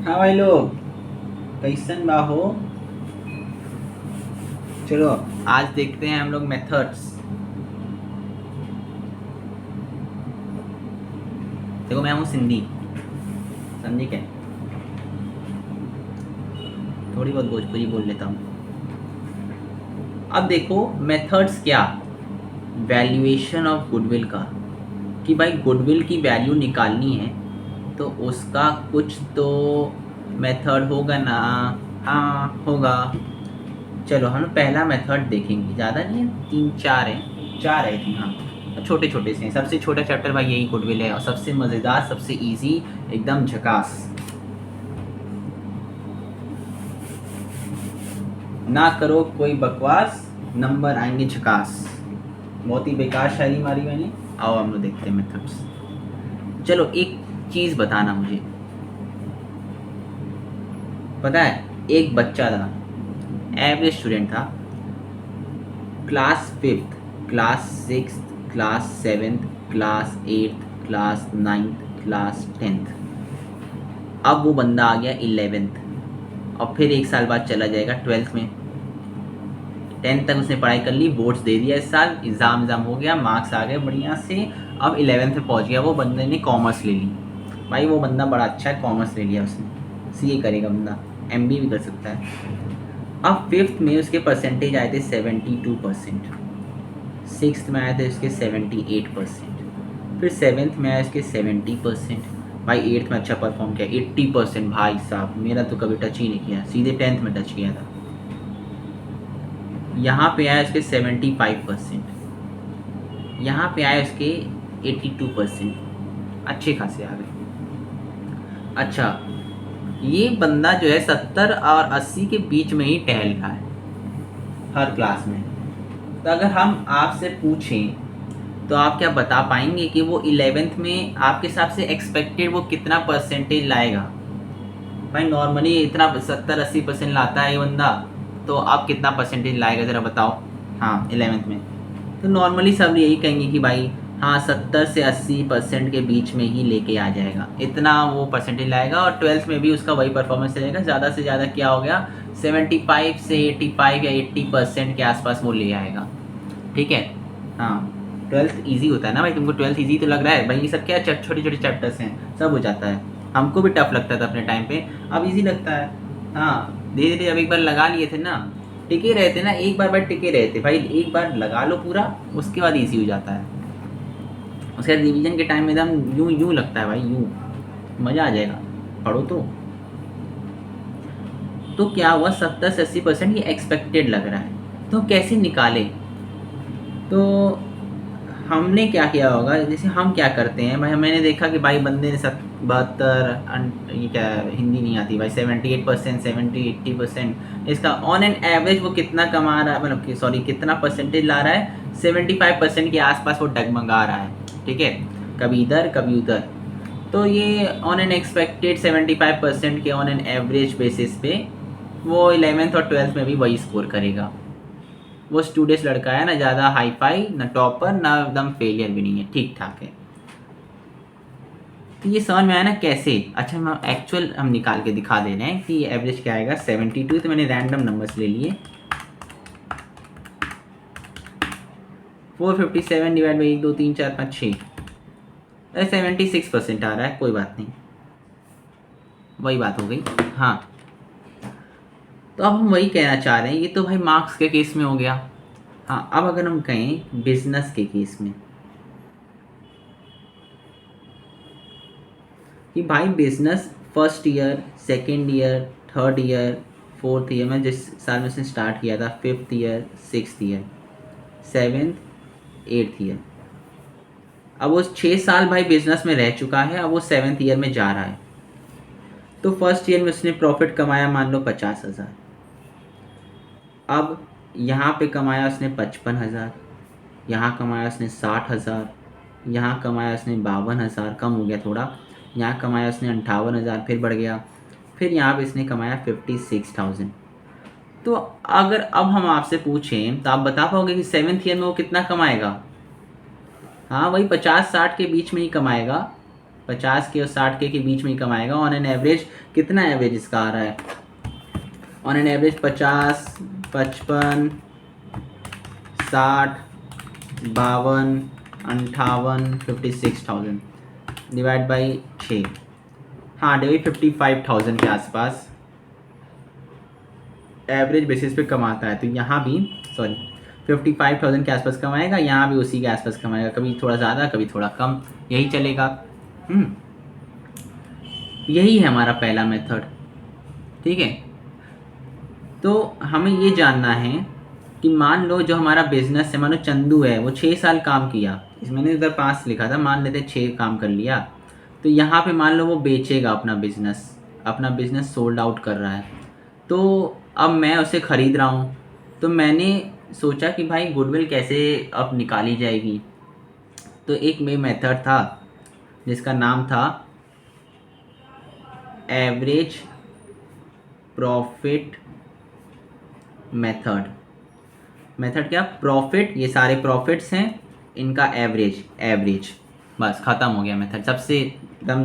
हाँ भाई लोग, कैसन बा हो? चलो आज देखते हैं हम लोग मेथड्स। देखो मैं हूँ सिंधी, समझी क्या? थोड़ी बहुत भोजपुरी बोल लेता हूँ। अब देखो मेथड्स क्या, वैल्यूएशन ऑफ गुडविल का, कि भाई गुडविल की वैल्यू निकालनी है तो उसका कुछ तो मेथड होगा ना। हाँ होगा। चलो हम पहला मेथड देखेंगे, ज़्यादा नहीं है, तीन चार है, चार है थी हाँ, छोटे छोटे से हैं। सबसे छोटा चैप्टर भाई यही गुडविल है और सबसे मज़ेदार, सबसे इजी, एकदम झकास। ना करो कोई बकवास, नंबर आएंगे झकास। बहुत ही बेकार शायरी मारी मैंने। आओ हम लोग देखते हैं मेथड्स। चलो एक चीज़ बताना मुझे, पता है एक बच्चा था, एवरेज स्टूडेंट था, class fifth, class six, class seventh, class eighth, class ninth, class tenth. अब वो बंदा आ गया इलेवेंथ और फिर एक साल बाद चला जाएगा ट्वेल्थ में। टेंथ तक उसने पढ़ाई कर ली, बोर्ड्स दे दिया, इस साल एग्ज़ाम हो गया, मार्क्स आ गए बढ़िया से। अब इलेवेंथ में पहुंच गया, वो बंदे ने कॉमर्स ले ली। भाई वो बंदा बड़ा अच्छा है, कॉमर्स ले लिया उसने, सीए करेगा बंदा, एमबीए भी कर सकता है। अब फिफ्थ में उसके परसेंटेज आए थे 72%, सिक्स्थ में आए थे उसके 78%, फिर सेवन्थ में आए उसके 70%। भाई एट्थ में अच्छा परफॉर्म किया 80%। भाई साहब मेरा तो कभी टच ही नहीं किया, सीधे टेंथ में टच किया था। यहाँ पे आया उसके 75%, यहाँ पे आए उसके 82%, अच्छे खासे आ गए। अच्छा ये बंदा जो है 70 और 80 के बीच में ही टहल रहा है हर क्लास में। तो अगर हम आपसे पूछें तो आप क्या बता पाएंगे कि वो इलेवेंथ में आपके हिसाब से एक्सपेक्टेड वो कितना परसेंटेज लाएगा? भाई नॉर्मली इतना 70-80% लाता है ये बंदा, तो आप कितना परसेंटेज लाएगा ज़रा बताओ। हाँ इलेवेंथ में तो नॉर्मली सब यही कहेंगे कि भाई हाँ 70 से 80% के बीच में ही लेके आ जाएगा, इतना वो परसेंटेज लाएगा। और ट्वेल्थ में भी उसका वही परफॉर्मेंस रहेगा, ज़्यादा से ज़्यादा क्या हो गया 75 से 85 या 80% के आसपास वो ले आएगा। ठीक है। हाँ ट्वेल्थ ईजी होता है ना भाई, तुमको ट्वेल्थ ईजी तो लग रहा है भाई, ये सब क्या छोटे छोटे चैप्टर्स हैं, सब हो जाता है। हमको भी टफ लगता था अपने टाइम पे, अब ईजी लगता है। हाँ धीरे धीरे अब एक बार लगा लिए थे ना, टिके रहते ना, एक बार टिके रहते भाई, एक बार लगा लो पूरा, उसके बाद ईजी हो जाता है। उसके बाद रिवीजन के टाइम में एकदम यूं यूं लगता है भाई, यूं मज़ा आ जाएगा, पढ़ो तो क्या हुआ 70 से 80% ये एक्सपेक्टेड लग रहा है, तो कैसे निकाले? तो हमने क्या किया होगा, जैसे हम क्या करते हैं भाई, मैंने देखा कि भाई बंदे ने 72, ये क्या हिंदी नहीं आती भाई, 78%, 70-80%, इसका ऑन एन एवरेज वो कितना कमा रहा है, मतलब सॉरी कितना परसेंटेज ला रहा है, 75% के आसपास वो डगमगा रहा है। ठीक है, कभी इधर कभी उधर। तो ये ऑन एन एक्सपेक्टेड 75% के ऑन एन एवरेज बेसिस पे वो इलेवेंथ और ट्वेल्थ में भी वही स्कोर करेगा। वो स्टूडेंट्स लड़का है ना, ज़्यादा हाई फाई ना, टॉपर ना, एकदम फेलियर भी नहीं है, ठीक ठाक है। तो ये समझ में आया ना कैसे? अच्छा हम एक्चुअल हम निकाल के दिखा दे रहे हैं कि एवरेज क्या आएगा। 72, तो मैंने रैंडम नंबर्स ले लिए। 457 डिवाइड बाई 1 2 3 4 5 6, अरे 76% आ रहा है, कोई बात नहीं, वही बात हो गई। हाँ तो अब हम वही कहना चाह रहे हैं, ये तो भाई मार्क्स के केस में हो गया। हाँ अब अगर हम कहें बिजनेस के केस में कि भाई business first year, second year, third year, fourth year में, जिस साल में उसने स्टार्ट किया था, fifth year, sixth year, seventh, eighth year, अब वो 6 साल भाई बिजनेस में रह चुका है, अब वो सेवेंथ ईयर में जा रहा है। तो फर्स्ट ईयर में उसने प्रॉफिट कमाया मान लो 50,000, अब यहाँ पे कमाया उसने 55,000, यहाँ कमाया उसने 60,000, यहाँ कमाया उसने 52,000, कम हो गया थोड़ा, यहाँ कमाया उसने 58,000, फिर बढ़ गया, फिर यहाँ पे इसने कमाया 56,000। तो अगर अब हम आपसे पूछें तो आप बता पाओगे कि सेवन्थ ईयर में वो कितना कमाएगा? हाँ वही 50-60 के बीच में ही कमाएगा। 50 के और 60 के बीच में ही कमाएगा। ऑन एन एवरेज कितना एवरेज इसका आ रहा है? On an average 50, 55, 60, 52, 58, 56,000 divide by 6, हाँ डेली 55,000 के आसपास एवरेज बेसिस पे कमाता है। तो यहाँ भी 55,000 के आसपास कमाएगा, यहाँ भी उसी के आसपास कमाएगा, कभी थोड़ा ज़्यादा कभी थोड़ा कम, यही चलेगा। यही है हमारा पहला मेथड, ठीक है। तो हमें ये जानना है कि मान लो जो हमारा बिजनेस है, मान लो चंदू है, वो 6 साल काम किया, इसमें मैंने इधर 5 लिखा था, मान लेते 6 काम कर लिया, तो यहाँ पे मान लो वो बेचेगा अपना बिजनेस सोल्ड आउट कर रहा है, तो अब मैं उसे ख़रीद रहा हूँ। तो मैंने सोचा कि भाई गुडविल कैसे अब निकाली जाएगी। तो एक मेथड था जिसका नाम था एवरेज प्रॉफिट मेथड क्या? प्रॉफिट, ये सारे प्रॉफिट्स हैं, इनका एवरेज, बस ख़त्म हो गया मेथड, सबसे एकदम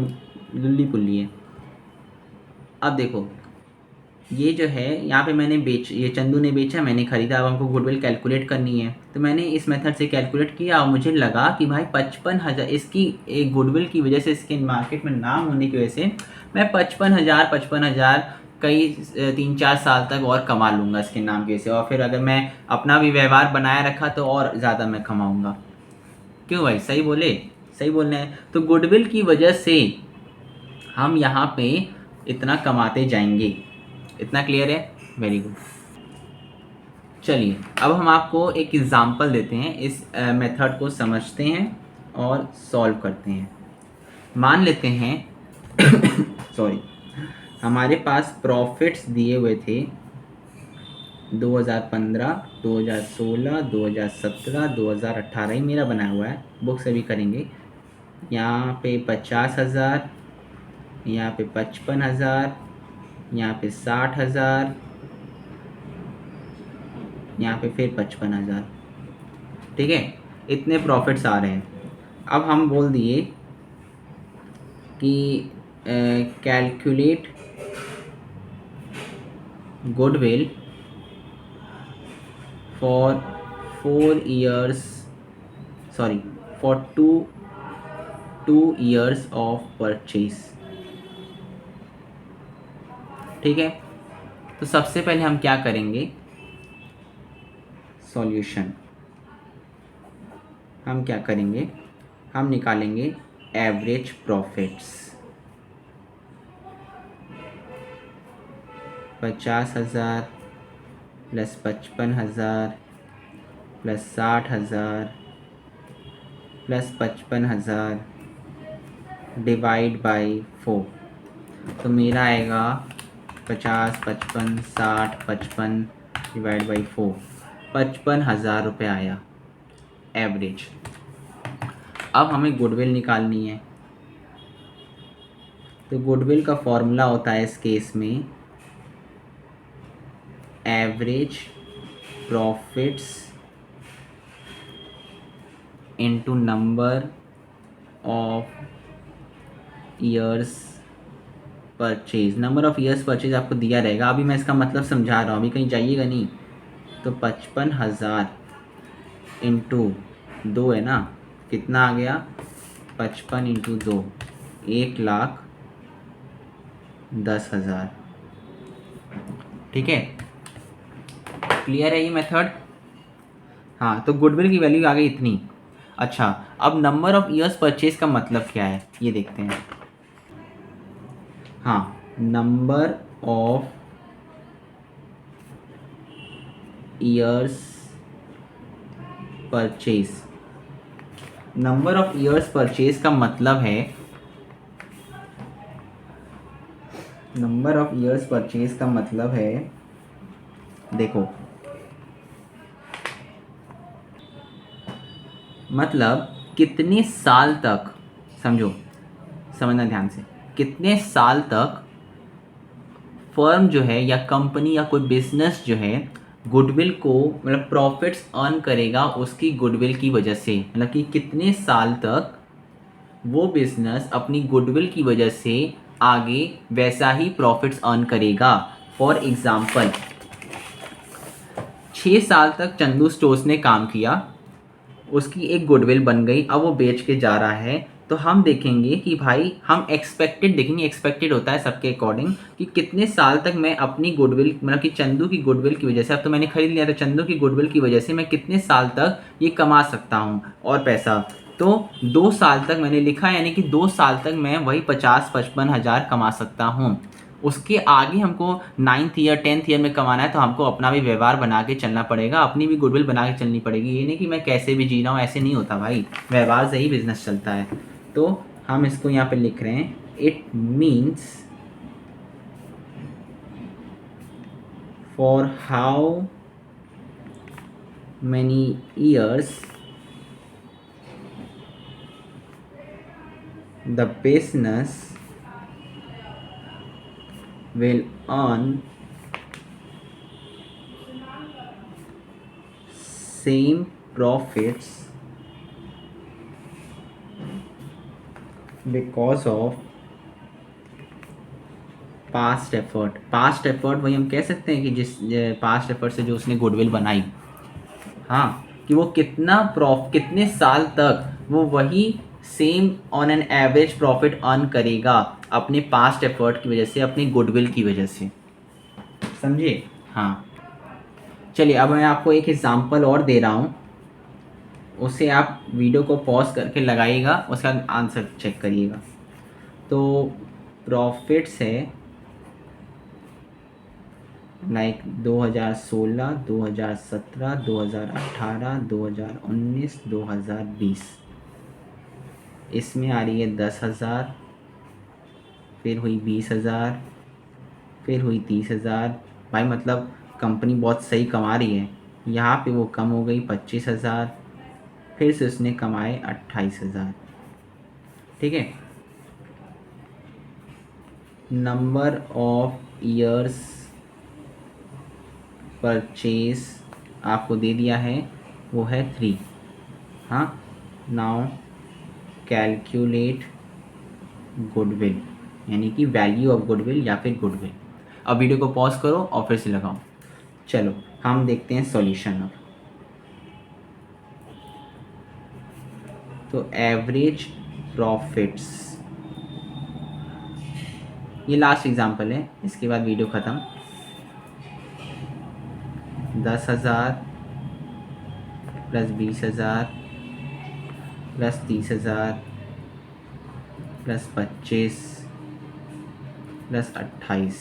लुल्ली पुल्ली है। अब देखो ये जो है यहाँ पे मैंने ये चंदू ने बेचा, मैंने ख़रीदा, अब हमको गुडविल कैलकुलेट करनी है। तो मैंने इस मेथड से कैलकुलेट किया और मुझे लगा कि भाई 55,000 इसकी एक गुडविल की वजह से, इसके मार्केट में नाम होने की वजह से मैं 55,000 कई 3-4 साल तक और कमा लूँगा इसके नाम की वजह से। और फिर अगर मैं अपना भी व्यवहार बनाए रखा तो और ज़्यादा मैं कमाऊँगा। क्यों भाई, सही बोलने हैं। तो गुडविल की वजह से हम यहाँ पे इतना कमाते जाएंगे। इतना क्लियर है? Very good. चलिए अब हम आपको एक एग्ज़ाम्पल देते हैं, इस मेथड को समझते हैं और सॉल्व करते हैं। मान लेते हैं सॉरी, हमारे पास प्रॉफिट्स दिए हुए थे 2015, 2016, 2017, 2018 ही मेरा बना हुआ है, बुक से भी करेंगे। यहाँ पे 50,000, यहाँ पे 55,000, यहाँ पे 60,000, यहाँ पे फिर 55,000, ठीक है। इतने प्रॉफिट्स आ रहे हैं। अब हम बोल दिए कि calculate goodwill for 4 years, sorry for 2 years of purchase, ठीक है। तो सबसे पहले हम क्या करेंगे, सॉल्यूशन, हम क्या करेंगे, हम निकालेंगे average profits. 50,000 plus 55,000 plus 60,000 plus 55,000 divide by 4, तो मेरा आएगा 50, 55, 60, 55 डिवाइड बाई 4, 55,000 रुपये आया एवरेज। अब हमें गुडविल निकालनी है। तो गुडविल का फॉर्मूला होता है इस केस में average profits into number of years purchase. Number of years purchase आपको दिया रहेगा, अभी मैं इसका मतलब समझा रहा हूँ, अभी कहीं जाइएगा नहीं। तो 55,000 इंटू 2 है ना, कितना आ गया, 55 इंटू 2, 1,10,000, ठीक है। क्लियर है ये मेथड? हाँ, तो गुडविल की वैल्यू आ गई इतनी। अच्छा, अब नंबर ऑफ ईयर्स परचेज का मतलब क्या है ये देखते हैं। हाँ, number of years purchase, number of years purchase का मतलब है, नंबर ऑफ ईयर्स परचेज का मतलब है, देखो मतलब कितने साल तक, समझना ध्यान से, कितने साल तक फर्म जो है या कंपनी या कोई बिजनेस जो है गुडविल को मतलब प्रॉफिट्स अर्न करेगा उसकी गुडविल की वजह से, मतलब कि कितने साल तक वो बिजनेस अपनी गुडविल की वजह से आगे वैसा ही प्रॉफिट्स अर्न करेगा। फॉर एग्जाम्पल 6 साल तक चंदू स्टोर्स ने काम किया, उसकी एक गुडविल बन गई, अब वो बेच के जा रहा है। तो हम देखेंगे कि भाई हम एक्सपेक्टेड देखेंगे, एक्सपेक्टेड होता है सबके अकॉर्डिंग कि कितने साल तक मैं अपनी गुडविल मतलब कि चंदू की गुडविल की वजह से, अब तो मैंने खरीद लिया, तो चंदू की गुडविल की वजह से मैं कितने साल तक ये कमा सकता हूँ और पैसा। तो 2 साल तक मैंने लिखा, यानी कि 2 साल तक मैं वही 50-55 हज़ार कमा सकता हूँ। उसके आगे हमको 9th ईयर 10th ईयर में कमाना है, तो हमको अपना भी व्यवहार बना के चलना पड़ेगा, अपनी भी गुडविल बना के चलनी पड़ेगी। ये नहीं कि मैं कैसे भी जी रहा हूँ, ऐसे नहीं होता भाई, व्यवहार से ही बिजनेस चलता है। तो हम इसको यहाँ पे लिख रहे हैं, it means for how many years the business will earn same profits because of past effort. Past effort वही हम कह सकते हैं कि जिस पास्ट एफर्ट से जो उसने गुडविल बनाई, हाँ, कि वो कितने साल तक वो वही same on an average profit earn करेगा अपने पास्ट एफर्ट की वजह से, अपनी गुडविल की वजह से। समझे? हाँ, चलिए अब मैं आपको एक एग्जांपल और दे रहा हूँ, उसे आप वीडियो को पॉज करके लगाइएगा, उसका आंसर चेक करिएगा। तो प्रॉफिट्स है लाइक 2016, 2017, 2018, 2019, 2020, इसमें आ रही है 10,000, फिर हुई 20,000, फिर हुई 30,000। भाई मतलब कंपनी बहुत सही कमा रही है। यहाँ पे वो कम हो गई 25,000, फिर से उसने कमाए 28,000। ठीक है, नंबर ऑफ ईयर्स परचेज आपको दे दिया है, वो है 3। हाँ, नाउ कैलकुलेट गुडविल, यानी कि वैल्यू ऑफ गुडविल या फिर गुडविल। अब वीडियो को पॉज करो और फिर से लगाओ। चलो हम देखते हैं सॉल्यूशन अब। तो एवरेज प्रॉफिट्स, ये लास्ट एग्जांपल है, इसके बाद वीडियो ख़त्म। 10,000 प्लस 20,000 प्लस 30,000 प्लस 25 प्लस 28,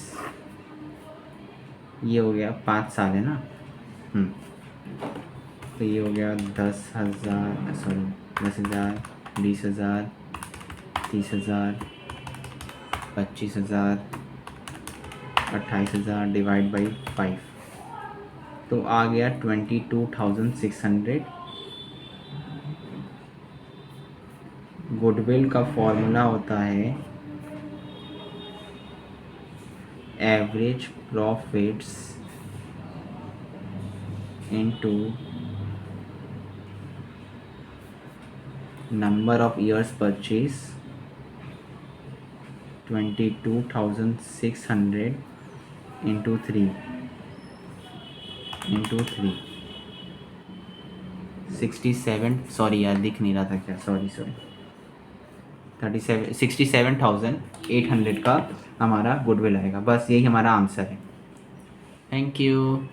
ये हो गया 5 साल है ना। तो ये हो गया 10,000, सॉरी 10,000, 20,000, 30,000, 25,000, 28,000 डिवाइड बाई 5, तो आ गया 22,600। गुडविल का फॉर्मूला होता है average profits into number of years purchase, 22,600 into 3 67, sorry यार दिख नहीं रहा था क्या, सॉरी 67,800 का हमारा गुडविल आएगा। बस यही हमारा आंसर है। Thank you.